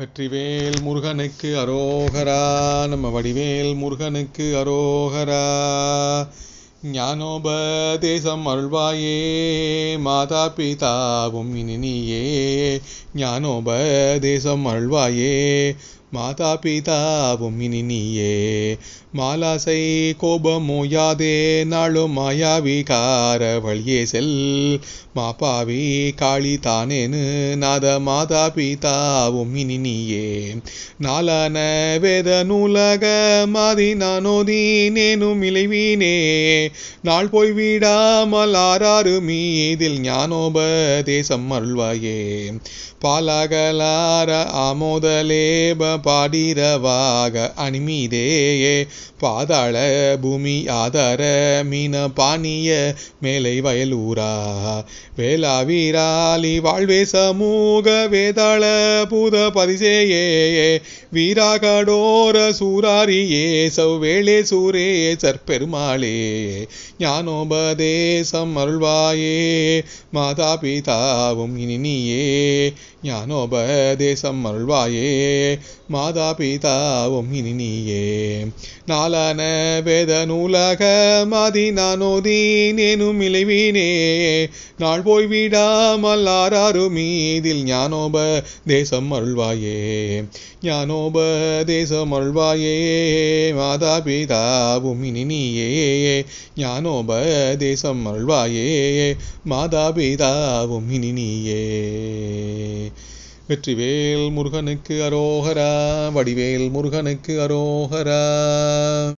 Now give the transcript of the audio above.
வெற்றிவேல் முருகனுக்கு அரோகரா. நம்ம வடிவேல் முருகனுக்கு அரோகரா. ஞானோபதேசம் அருள்வாயே மாதா பிதாவும் இனினியே. ஞானோபதேசம் அருள்வாயே மாதா பிதாவும் இனினியே. மாலாசை கோபமோயாதே நாளும் மாயாவிகார வழியே செல். மாப்பாவி காளி தானேனு நாத மாதா பிதாவும் இனினியே. நாளான வேத நூலக மாதி நானோதி நேனும் இளைவீனே. நாள் போய் விடாமல் ஆறாறு மீதில் ஞானோபதேசம் அருள்வாயே. பாலகலார ஆமோதலேப பாடிரவாக அணிமீதேயே. பாதாள பூமி ஆதார மீன பாணிய மேலை வயலூரா. வேளாவீராலி வாழ்வே சமூக வேதாள பூத பதிசேயே. வீராகடோர சூராரியே சவ்வேளே சூரே சற்பெருமாளே. ஞானோபதேசம் அருள்வாயே மாதா பிதாவும் இனினியே. ஞானோபதேசம் அருள்வாயே மாதா பிதாவும் இனினியே. நாளான வேத நூலக மாதி நானோதி நேனும் இளைவீனே. நாள் போய் விடாமல் ஆறாறு மீதில் ஞானோபதேசம் அருள்வாயே. ஞானோபதேசம் அருள்வாயே மாதா பிதாவும் இனினியே. ஞானோபதேசம் அருள்வாயே மாதா பிதாவும் இனினியே. வெற்றிவேல் முருகனுக்கு அரோகரா. வடிவேல் முருகனுக்கு அரோகரா.